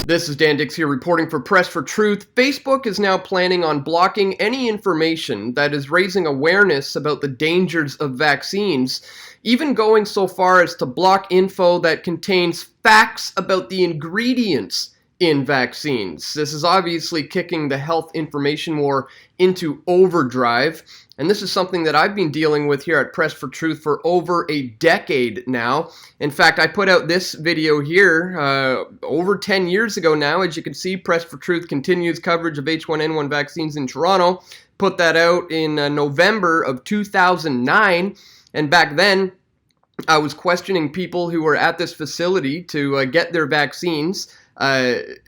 This is Dan Dix here reporting for Press for Truth. Facebook is now planning on blocking any information that is raising awareness about the dangers of vaccines, even going so far as to block info that contains facts about the ingredients in vaccines. This is obviously kicking the health information war into overdrive, and this is something that I've been dealing with here at Press for Truth for over a decade now. In fact, I put out this video here over 10 years ago now. As you can see, Press for Truth continues coverage of H1N1 vaccines in Toronto. Put that out in November of 2009, and back then, I was questioning people who were at this facility to get their vaccines,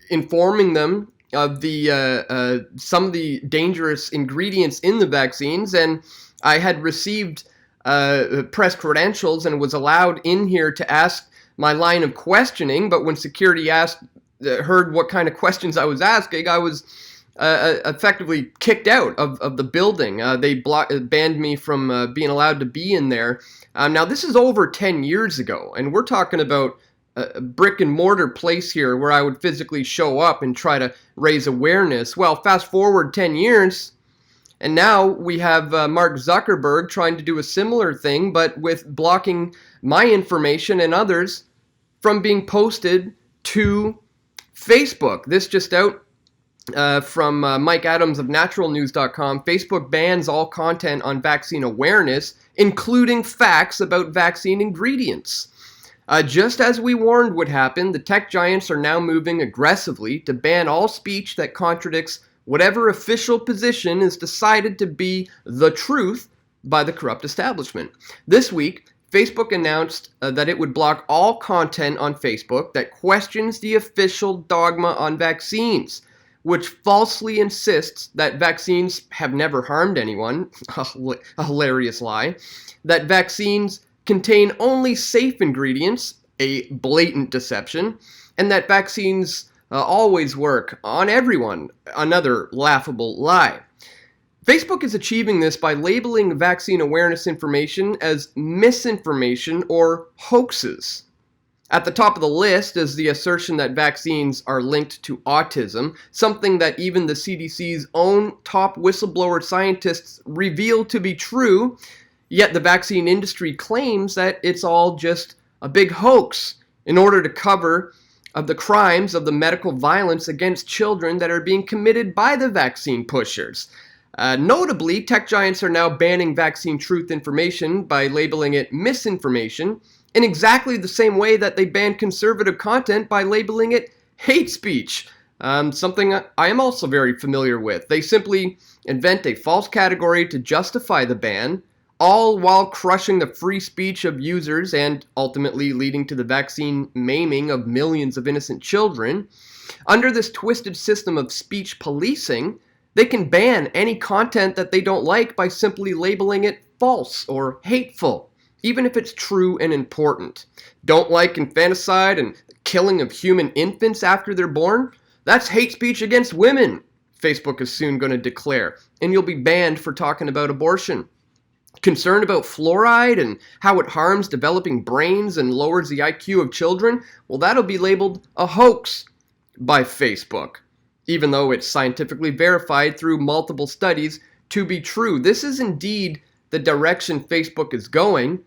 informing them of the some of the dangerous ingredients in the vaccines, and I had received press credentials and was allowed in here to ask my line of questioning. But when security heard what kind of questions I was asking, I was effectively kicked out of the building. They banned me from being allowed to be in there. Now this is over 10 years ago, and we're talking about a brick and mortar place here where I would physically show up and try to raise awareness. Well, fast forward 10 years, and now we have Mark Zuckerberg trying to do a similar thing, but with blocking my information and others from being posted to Facebook. This just out from Mike Adams of naturalnews.com. Facebook bans all content on vaccine awareness, including facts about vaccine ingredients. Just as we warned would happen, the tech giants are now moving aggressively to ban all speech that contradicts whatever official position is decided to be the truth by the corrupt establishment. This week, Facebook announced that it would block all content on Facebook that questions the official dogma on vaccines, which falsely insists that vaccines have never harmed anyone, a hilarious lie, that vaccines contain only safe ingredients, a blatant deception, and that vaccines always work on everyone, another laughable lie. Facebook is achieving this by labeling vaccine awareness information as misinformation or hoaxes. At the top of the list is the assertion that vaccines are linked to autism, something that even the CDC's own top whistleblower scientists reveal to be true. Yet the vaccine industry claims that it's all just a big hoax in order to cover the crimes of the medical violence against children that are being committed by the vaccine pushers. Notably, tech giants are now banning vaccine truth information by labeling it misinformation in exactly the same way that they banned conservative content by labeling it hate speech, something I am also very familiar with. They simply invent a false category to justify the ban, all while crushing the free speech of users and ultimately leading to the vaccine maiming of millions of innocent children. Under this twisted system of speech policing, they can ban any content that they don't like by simply labeling it false or hateful, even if it's true and important. Don't like infanticide and killing of human infants after they're born? That's hate speech against women, Facebook is soon going to declare, and you'll be banned for talking about abortion. Concerned about fluoride and how it harms developing brains and lowers the IQ of children? Well, that'll be labeled a hoax by Facebook, even though it's scientifically verified through multiple studies to be true. This is indeed the direction Facebook is going.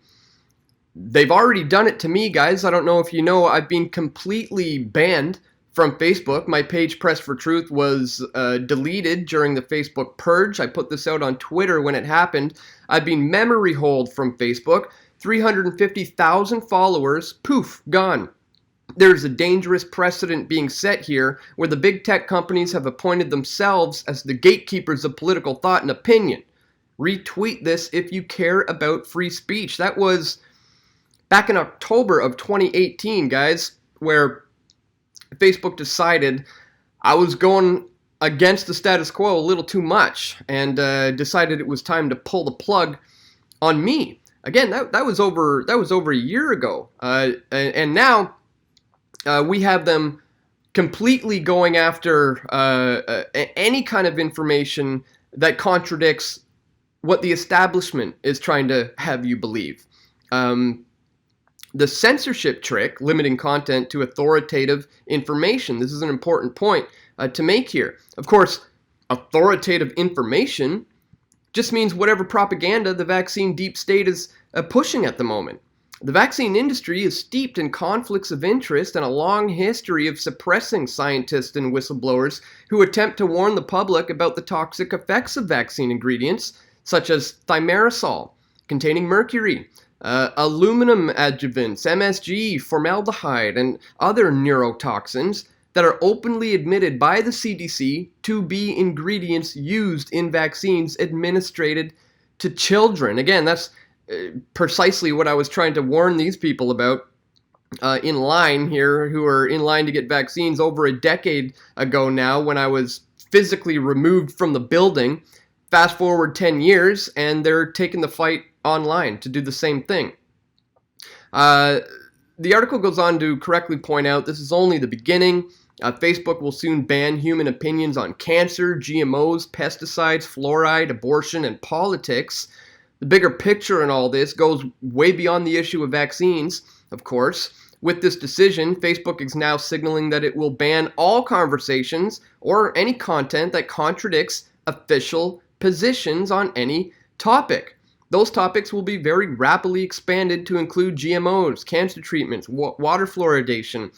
They've already done it to me, guys. I don't know if you know, I've been completely banned from Facebook. My page, Press for Truth, was deleted during the Facebook purge. I put this out on Twitter when it happened. I've been memory holed from Facebook. 350,000 followers, poof, gone. There's a dangerous precedent being set here where the big tech companies have appointed themselves as the gatekeepers of political thought and opinion. Retweet this if you care about free speech. That was back in October of 2018, guys, where Facebook decided I was going against the status quo a little too much and decided it was time to pull the plug on me. Again, that was over a year ago, and now we have them completely going after any kind of information that contradicts what the establishment is trying to have you believe. The censorship trick, limiting content to authoritative information. This is an important point to make here. Of course, authoritative information just means whatever propaganda the vaccine deep state is pushing at the moment. The vaccine industry is steeped in conflicts of interest and a long history of suppressing scientists and whistleblowers who attempt to warn the public about the toxic effects of vaccine ingredients, such as thimerosal, containing mercury, aluminum adjuvants, MSG, formaldehyde, and other neurotoxins that are openly admitted by the CDC to be ingredients used in vaccines administered to children. Again, that's precisely what I was trying to warn these people about in line here, who are in line to get vaccines over a decade ago now, when I was physically removed from the building. Fast forward 10 years, and they're taking the fight online to do the same thing. The article goes on to correctly point out this is only the beginning. Facebook will soon ban human opinions on cancer, GMOs, pesticides, fluoride, abortion, and politics. The bigger picture in all this goes way beyond the issue of vaccines, of course. With this decision, Facebook is now signaling that it will ban all conversations or any content that contradicts official positions on any topic. Those topics will be very rapidly expanded to include GMOs, cancer treatments, water fluoridation,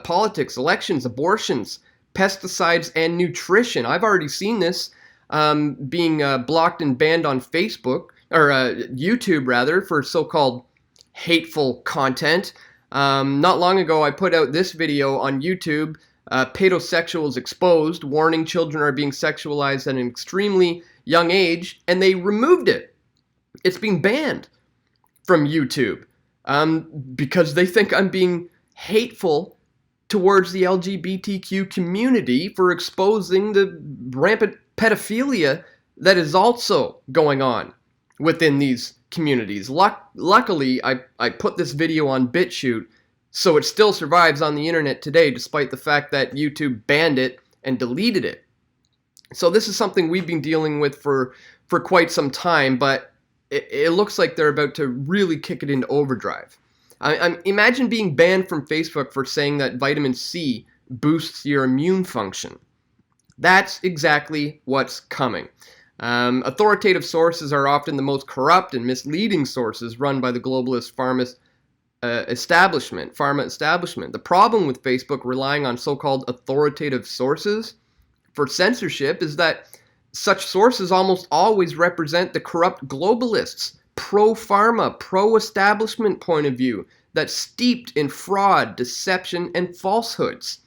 politics, elections, abortions, pesticides, and nutrition. I've already seen this being blocked and banned on Facebook, or YouTube rather, for so-called hateful content. Not long ago, I put out this video on YouTube, PEDOSEXUALS exposed, warning children are being sexualized at an extremely young age, and they removed it. It's being banned from YouTube because they think I'm being hateful towards the LGBTQ community for exposing the rampant pedophilia that is also going on within these communities. Luckily, I put this video on BitChute, so it still survives on the internet today, despite the fact that YouTube banned it and deleted it. So this is something we've been dealing with for quite some time, but it looks like they're about to really kick it into overdrive. Imagine being banned from Facebook for saying that vitamin C boosts your immune function. That's exactly what's coming. Authoritative sources are often the most corrupt and misleading sources run by the globalist pharma establishment. The problem with Facebook relying on so-called authoritative sources for censorship is that such sources almost always represent the corrupt globalists' pro-pharma, pro-establishment point of view that's steeped in fraud, deception, and falsehoods.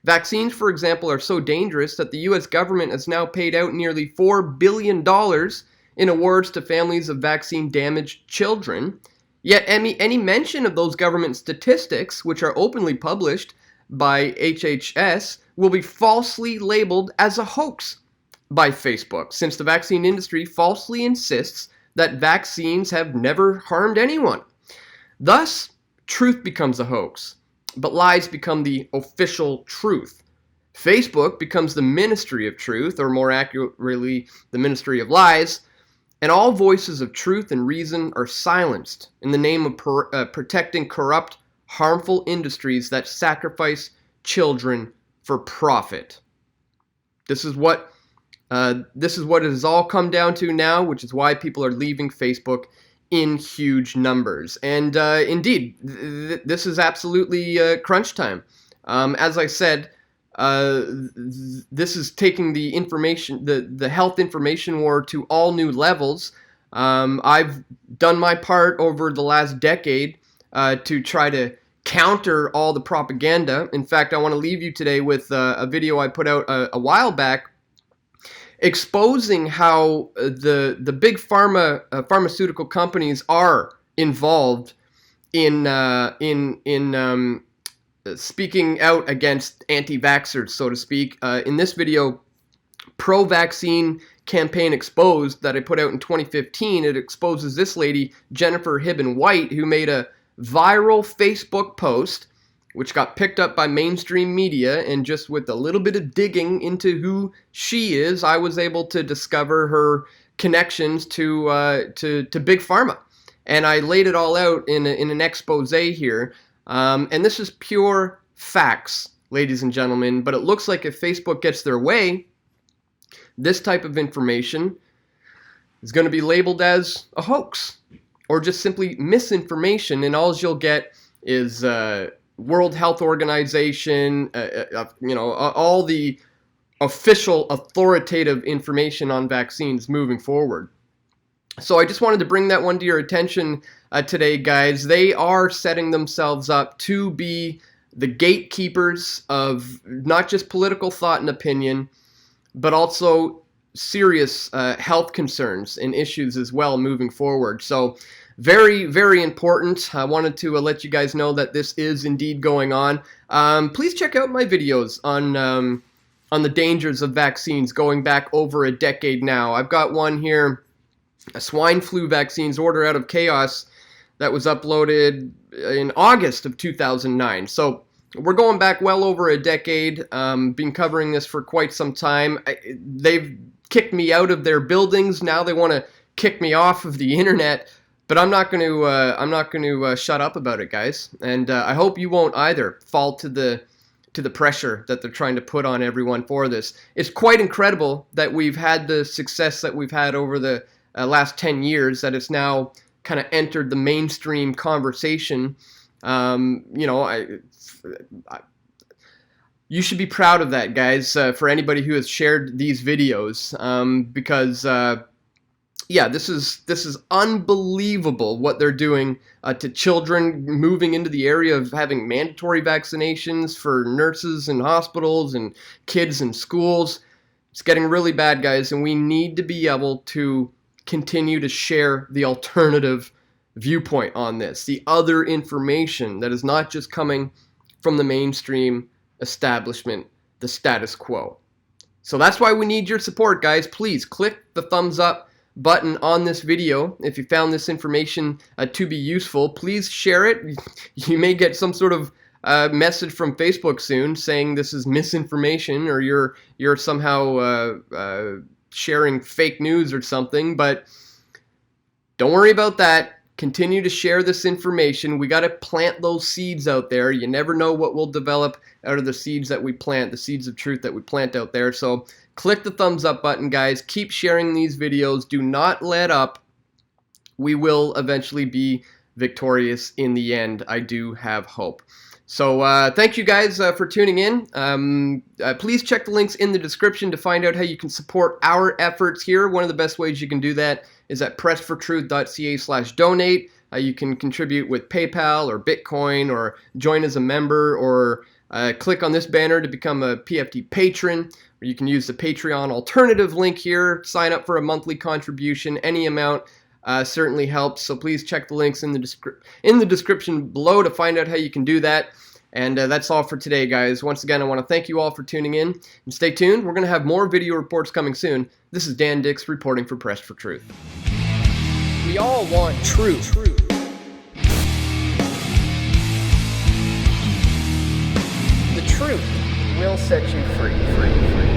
Vaccines, for example, are so dangerous that the U.S. government has now paid out nearly $4 billion in awards to families of vaccine-damaged children. Yet any mention of those government statistics, which are openly published by HHS, will be falsely labeled as a hoax by Facebook, since the vaccine industry falsely insists that vaccines have never harmed anyone. Thus, truth becomes a hoax, but lies become the official truth. Facebook becomes the ministry of truth, or more accurately, the ministry of lies, and all voices of truth and reason are silenced in the name of protecting corrupt, harmful industries that sacrifice children for profit. This is what it has all come down to now, which is why people are leaving Facebook in huge numbers. And indeed, this is absolutely crunch time. As I said, this is taking the information, the health information war to all new levels. I've done my part over the last decade to try to counter all the propaganda. In fact, I want to leave you today with a video I put out a while back, exposing how the big pharmaceutical companies are involved in speaking out against anti-vaxxers, so to speak. In this video, Pro-Vaccine Campaign Exposed, that I put out in 2015, it exposes this lady, Jennifer Hibben-White, who made a viral Facebook post which got picked up by mainstream media, and just with a little bit of digging into who she is, I was able to discover her connections to Big Pharma. and I laid it all out in an expose here. And this is pure facts, ladies and gentlemen. But it looks like if Facebook gets their way, this type of information is going to be labeled as a hoax or just simply misinformation, and all you'll get is World Health Organization, all the official authoritative information on vaccines moving forward. So I just wanted to bring that one to your attention today, guys. They are setting themselves up to be the gatekeepers of not just political thought and opinion, but also serious health concerns and issues as well moving forward. So very, very important. I wanted to let you guys know that this is indeed going on. Please check out my videos on the dangers of vaccines going back over a decade now. I've got one here, a swine flu vaccines order out of chaos, that was uploaded in August of 2009. So we're going back well over a decade. Been covering this for quite some time. They've kicked me out of their buildings. Now they want to kick me off of the internet. But I'm not going to shut up about it, guys. And I hope you won't either fall to the pressure that they're trying to put on everyone for this. It's quite incredible that we've had the success that we've had over the last 10 years, that it's now kind of entered the mainstream conversation. You should be proud of that, guys, for anybody who has shared these videos, because this is unbelievable what they're doing to children, moving into the area of having mandatory vaccinations for nurses in hospitals and kids in schools. It's getting really bad, guys, and we need to be able to continue to share the alternative viewpoint on this, the other information that is not just coming from the mainstream establishment, the status quo. So that's why we need your support, guys. Please click the thumbs up button on this video if you found this information to be useful. Please share it. You may get some sort of message from Facebook soon saying this is misinformation, or you're somehow sharing fake news or something, but don't worry about that. Continue to share this information. We got to plant those seeds out there. You never know what will develop out of the seeds that we plant, the seeds of truth that we plant out there. So click the thumbs up button, guys. Keep sharing these videos. Do not let up. We will eventually be victorious in the end. I do have hope. So thank you guys for tuning in. Please check the links in the description to find out how you can support our efforts here. One of the best ways you can do that is at pressfortruth.ca/donate. You can contribute with PayPal or Bitcoin, or join as a member, or click on this banner to become a PFT patron, or you can use the Patreon alternative link here. Sign up for a monthly contribution. Any amount certainly helps, so please check the links in the description below to find out how you can do that. And that's all for today, guys. Once again, I want to thank you all for tuning in, and stay tuned. We're going to have more video reports coming soon. This is Dan Dix reporting for Press for Truth. We all want truth. The truth will set you free.